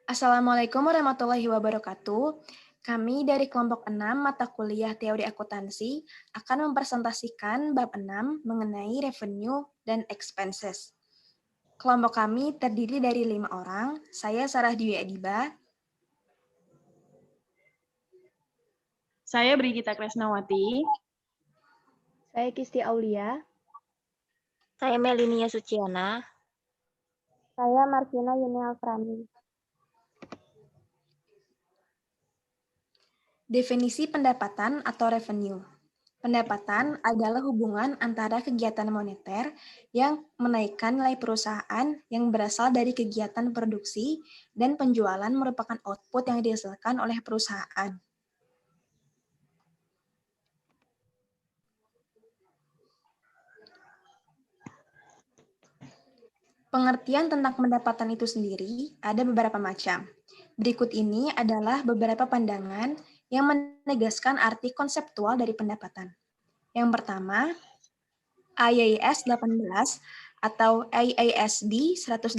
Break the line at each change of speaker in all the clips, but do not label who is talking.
Assalamualaikum warahmatullahi wabarakatuh. Kami dari kelompok 6 mata kuliah Teori Akuntansi akan mempresentasikan bab 6 mengenai revenue dan expenses. Kelompok kami terdiri dari 5 orang. Saya Sarah Dwi Adiba.
Saya Brigita Kresnawati.
Saya Kisti Aulia.
Saya Melinia Suciana.
Saya Marvina Yuni Alfrani.
Definisi pendapatan atau revenue. Pendapatan adalah hubungan antara kegiatan moneter yang menaikkan nilai perusahaan yang berasal dari kegiatan produksi dan penjualan merupakan output yang dihasilkan oleh perusahaan. Pengertian tentang pendapatan itu sendiri ada beberapa macam. Berikut ini adalah beberapa pandangan yang menegaskan arti konseptual dari pendapatan. Yang pertama, IAS 18 atau IASB 118,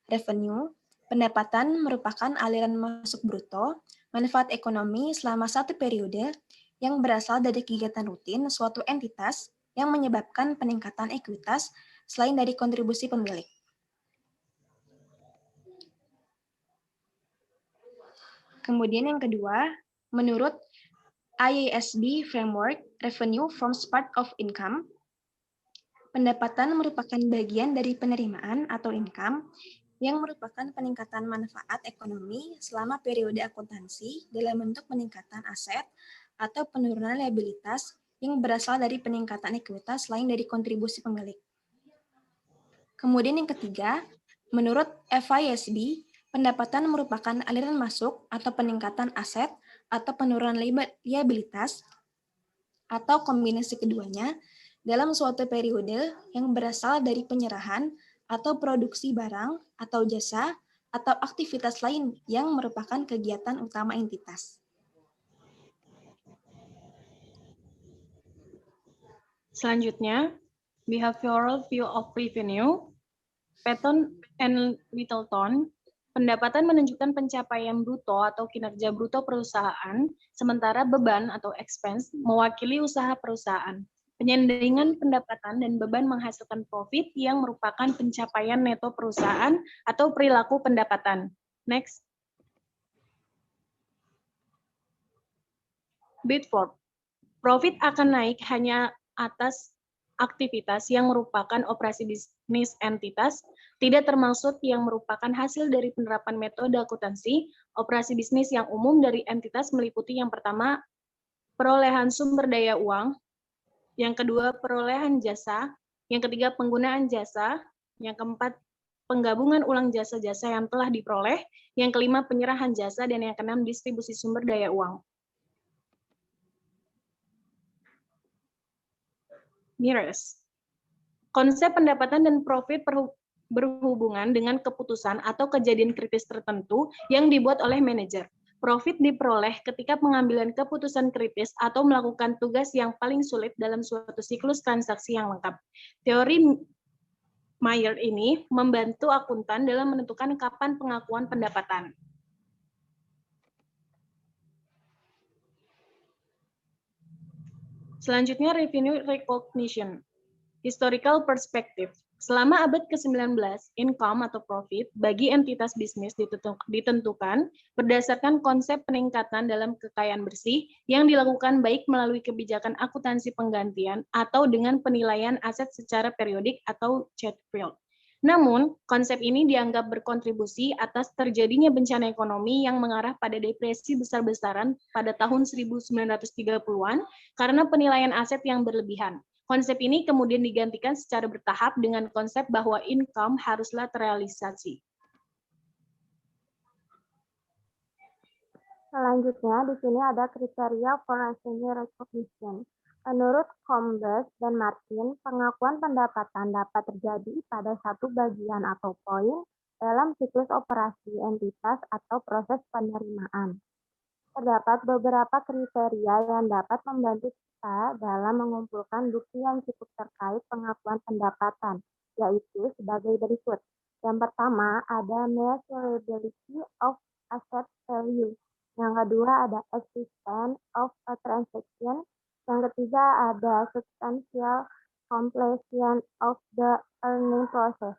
revenue, pendapatan merupakan aliran masuk bruto, manfaat ekonomi selama satu periode yang berasal dari kegiatan rutin suatu entitas yang menyebabkan peningkatan ekuitas selain dari kontribusi pemilik. Kemudian yang kedua, menurut IASB Framework, revenue forms part of income. Pendapatan merupakan bagian dari penerimaan atau income yang merupakan peningkatan manfaat ekonomi selama periode akuntansi dalam bentuk peningkatan aset atau penurunan liabilitas yang berasal dari peningkatan ekuitas selain dari kontribusi pemilik. Kemudian yang ketiga, menurut FISB, pendapatan merupakan aliran masuk atau peningkatan aset atau penurunan liabilitas atau kombinasi keduanya dalam suatu periode yang berasal dari penyerahan atau produksi barang atau jasa atau aktivitas lain yang merupakan kegiatan utama entitas.
Selanjutnya, behavioral view of revenue. Patton and Littleton, pendapatan menunjukkan pencapaian bruto atau kinerja bruto perusahaan, sementara beban atau expense mewakili usaha perusahaan. Penyandingan pendapatan dan beban menghasilkan profit yang merupakan pencapaian neto perusahaan atau perilaku pendapatan. Next. Bidford, profit akan naik hanya atas aktivitas yang merupakan operasi bisnis entitas, tidak termasuk yang merupakan hasil dari penerapan metode akuntansi. Operasi bisnis yang umum dari entitas meliputi yang pertama, perolehan sumber daya uang, yang kedua, perolehan jasa, yang ketiga, penggunaan jasa, yang keempat, penggabungan ulang jasa-jasa yang telah diperoleh, yang kelima, penyerahan jasa, dan yang keenam, distribusi sumber daya uang. Nearest. Konsep pendapatan dan profit berhubungan dengan keputusan atau kejadian kritis tertentu yang dibuat oleh manajer. Profit diperoleh ketika pengambilan keputusan kritis atau melakukan tugas yang paling sulit dalam suatu siklus transaksi yang lengkap. Teori Mayer ini membantu akuntan dalam menentukan kapan pengakuan pendapatan. Selanjutnya, revenue recognition. Historical perspective. Selama abad ke-19, income atau profit bagi entitas bisnis ditentukan berdasarkan konsep peningkatan dalam kekayaan bersih yang dilakukan baik melalui kebijakan akuntansi penggantian atau dengan penilaian aset secara periodik atau Chatfield. Namun, konsep ini dianggap berkontribusi atas terjadinya bencana ekonomi yang mengarah pada depresi besar-besaran pada tahun 1930-an karena penilaian aset yang berlebihan. Konsep ini kemudian digantikan secara bertahap dengan konsep bahwa income haruslah terrealisasi.
Selanjutnya, di sini ada kriteria for revenue recognition. Menurut Combes dan Martin, pengakuan pendapatan dapat terjadi pada satu bagian atau poin dalam siklus operasi entitas atau proses penerimaan. Terdapat beberapa kriteria yang dapat membantu kita dalam mengumpulkan bukti yang cukup terkait pengakuan pendapatan, yaitu sebagai berikut. Yang pertama ada measurability of asset value. Yang kedua ada existence of a transaction. Yang ketiga ada substantial completion of the earning process.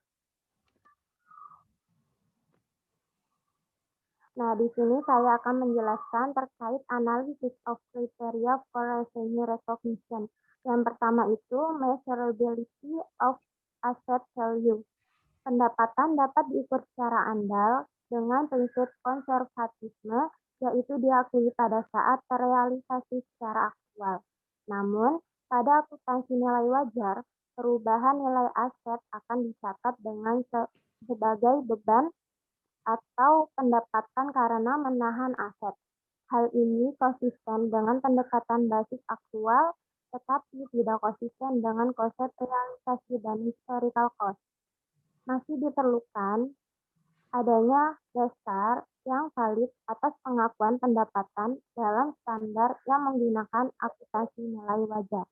Nah, di sini saya akan menjelaskan terkait analysis of criteria for revenue recognition. Yang pertama itu measurability of asset value. Pendapatan dapat diukur secara andal dengan prinsip konservatisme, yaitu diakui pada saat terrealisasi secara aktual. Namun, pada akuntansi nilai wajar, perubahan nilai aset akan dicatat dengan sebagai beban atau pendapatan karena menahan aset. Hal ini konsisten dengan pendekatan basis aktual, tetapi tidak konsisten dengan konsep realisasi dan historical cost. Masih diperlukan adanya dasar yang valid atas pengakuan pendapatan dalam standar yang menggunakan akuntansi nilai wajar.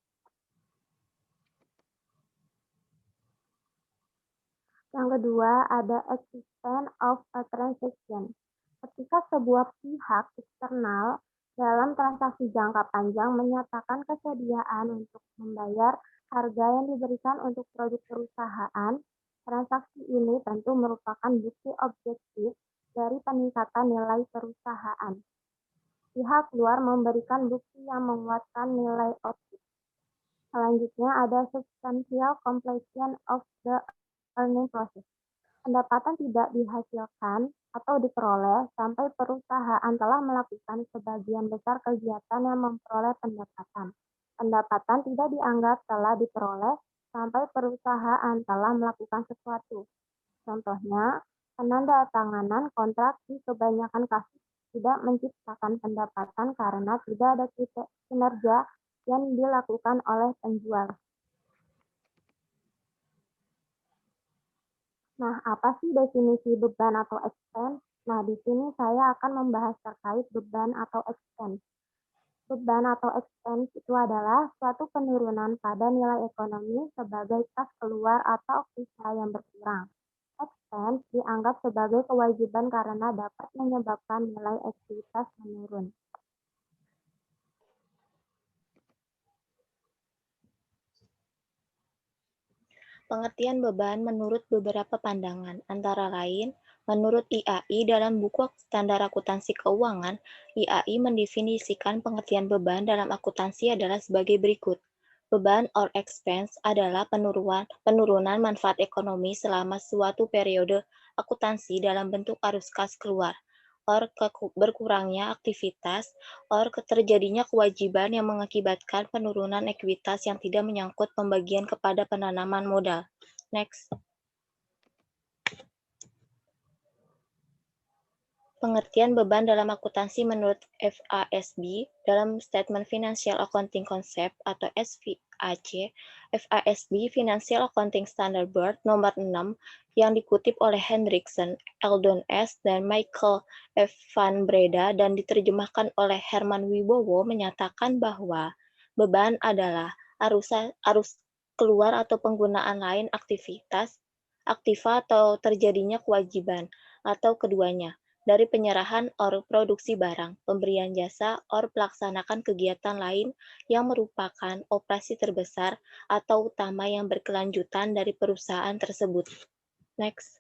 Yang kedua ada existence of a transaction. Ketika sebuah pihak eksternal dalam transaksi jangka panjang menyatakan kesediaan untuk membayar harga yang diberikan untuk produk perusahaan, transaksi ini tentu merupakan bukti objektif dari peningkatan nilai perusahaan. Pihak luar memberikan bukti yang menguatkan nilai output. Selanjutnya ada substantial completion of the earning process. Pendapatan tidak dihasilkan atau diperoleh sampai perusahaan telah melakukan sebagian besar kegiatan yang memperoleh pendapatan. Pendapatan tidak dianggap telah diperoleh sampai perusahaan telah melakukan sesuatu. Contohnya, penandatanganan kontrak di kebanyakan kasus tidak menciptakan pendapatan karena tidak ada kinerja yang dilakukan oleh penjual. Nah, apa sih definisi beban atau expense? Nah, di sini saya akan membahas terkait beban atau expense. Beban atau expense itu adalah suatu penurunan pada nilai ekonomi sebagai kas keluar atau usaha yang berkurang. Expense dianggap sebagai kewajiban karena dapat menyebabkan nilai aktivitas menurun.
Pengertian beban menurut beberapa pandangan, antara lain, menurut IAI dalam buku standar akuntansi keuangan, IAI mendefinisikan pengertian beban dalam akuntansi adalah sebagai berikut. Beban or expense adalah penurunan manfaat ekonomi selama suatu periode akuntansi dalam bentuk arus kas keluar, or berkurangnya aktivitas, or terjadinya kewajiban yang mengakibatkan penurunan ekuitas yang tidak menyangkut pembagian kepada penanaman modal. Next. Pengertian beban dalam akuntansi menurut FASB dalam Statement Financial Accounting Concept atau SFAC, FASB Financial Accounting Standard Board nomor 6 yang dikutip oleh Hendrickson, Eldon S. dan Michael F. van Breda dan diterjemahkan oleh Herman Wibowo menyatakan bahwa beban adalah arus keluar atau penggunaan lain aktiva atau terjadinya kewajiban atau keduanya dari penyerahan or produksi barang, pemberian jasa, or pelaksanakan kegiatan lain yang merupakan operasi terbesar atau utama yang berkelanjutan dari perusahaan tersebut. Next.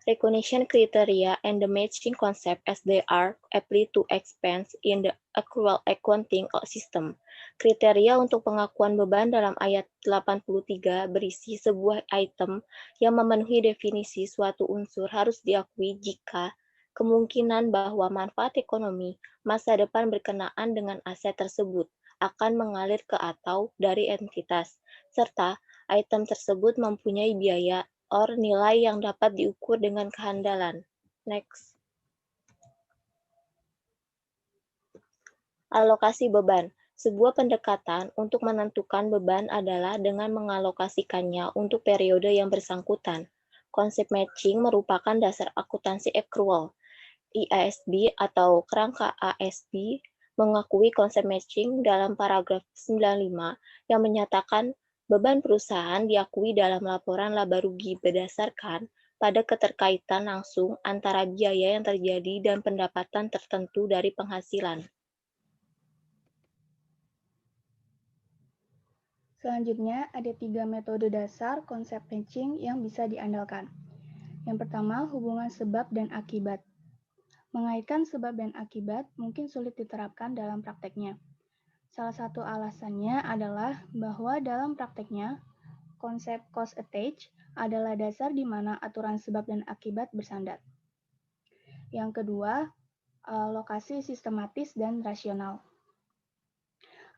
Recognition criteria and the matching concept as they are applied to expense in the accrual accounting system. Kriteria untuk pengakuan beban dalam ayat 83 berisi sebuah item yang memenuhi definisi suatu unsur harus diakui jika kemungkinan bahwa manfaat ekonomi masa depan berkenaan dengan aset tersebut akan mengalir ke atau dari entitas, serta item tersebut mempunyai biaya or nilai yang dapat diukur dengan kehandalan. Next. Alokasi beban. Sebuah pendekatan untuk menentukan beban adalah dengan mengalokasikannya untuk periode yang bersangkutan. Konsep matching merupakan dasar akuntansi accrual. IASB atau kerangka ASB mengakui konsep matching dalam paragraf 95 yang menyatakan Beban perusahaan diakui dalam laporan laba rugi berdasarkan pada keterkaitan langsung antara biaya yang terjadi dan pendapatan tertentu dari penghasilan.
Selanjutnya, ada 3 metode dasar konsep matching yang bisa diandalkan. Yang pertama, hubungan sebab dan akibat. Mengaitkan sebab dan akibat mungkin sulit diterapkan dalam prakteknya. Salah satu alasannya adalah bahwa dalam prakteknya, konsep cause attached adalah dasar di mana aturan sebab dan akibat bersandar. Yang kedua, alokasi sistematis dan rasional.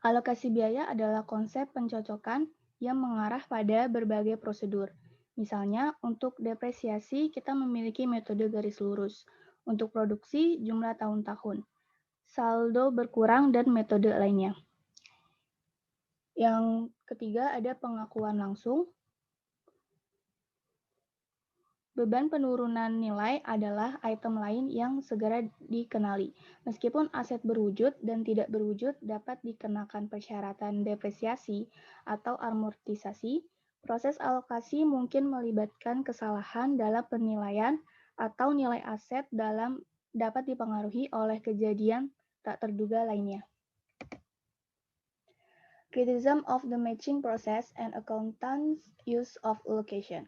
Alokasi biaya adalah konsep pencocokan yang mengarah pada berbagai prosedur. Misalnya, untuk depresiasi kita memiliki metode garis lurus. Untuk produksi, jumlah tahun-tahun. Saldo berkurang dan metode lainnya. Yang ketiga ada pengakuan langsung. Beban penurunan nilai adalah item lain yang segera dikenali. Meskipun aset berwujud dan tidak berwujud dapat dikenakan persyaratan depresiasi atau amortisasi, proses alokasi mungkin melibatkan kesalahan dalam penilaian atau nilai aset dapat dipengaruhi oleh kejadian tak terduga lainnya. Criticism of the matching process and accountants' use of allocation.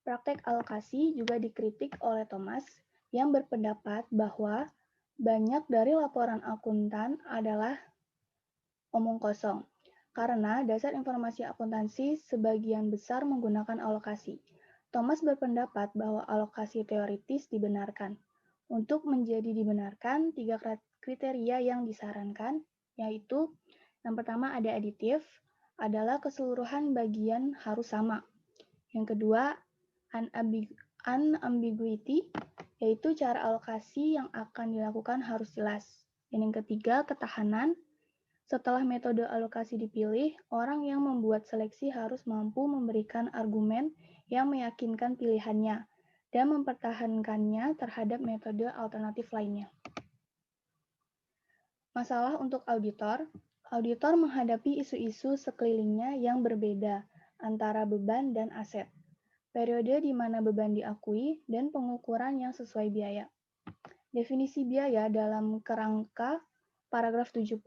Praktek alokasi juga dikritik oleh Thomas yang berpendapat bahwa banyak dari laporan akuntan adalah omong kosong, karena dasar informasi akuntansi sebagian besar menggunakan alokasi. Thomas berpendapat bahwa alokasi teoritis dibenarkan. Untuk menjadi dibenarkan, 3 kriteria yang disarankan, yaitu yang pertama ada aditif, adalah keseluruhan bagian harus sama. Yang kedua, unambiguity, yaitu cara alokasi yang akan dilakukan harus jelas. Dan yang ketiga, ketahanan. Setelah metode alokasi dipilih, orang yang membuat seleksi harus mampu memberikan argumen yang meyakinkan pilihannya dan mempertahankannya terhadap metode alternatif lainnya. Masalah untuk auditor. Auditor menghadapi isu-isu sekelilingnya yang berbeda antara beban dan aset, periode di mana beban diakui, dan pengukuran yang sesuai biaya. Definisi biaya dalam kerangka paragraf 70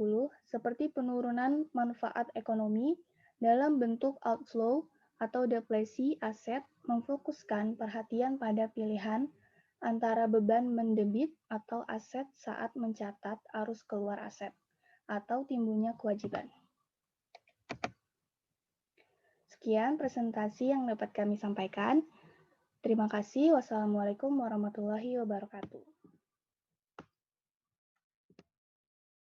seperti penurunan manfaat ekonomi dalam bentuk outflow atau depresi aset memfokuskan perhatian pada pilihan antara beban mendebit atau aset saat mencatat arus keluar aset atau timbulnya kewajiban. Sekian presentasi yang dapat kami sampaikan. Terima kasih. Wassalamualaikum warahmatullahi wabarakatuh.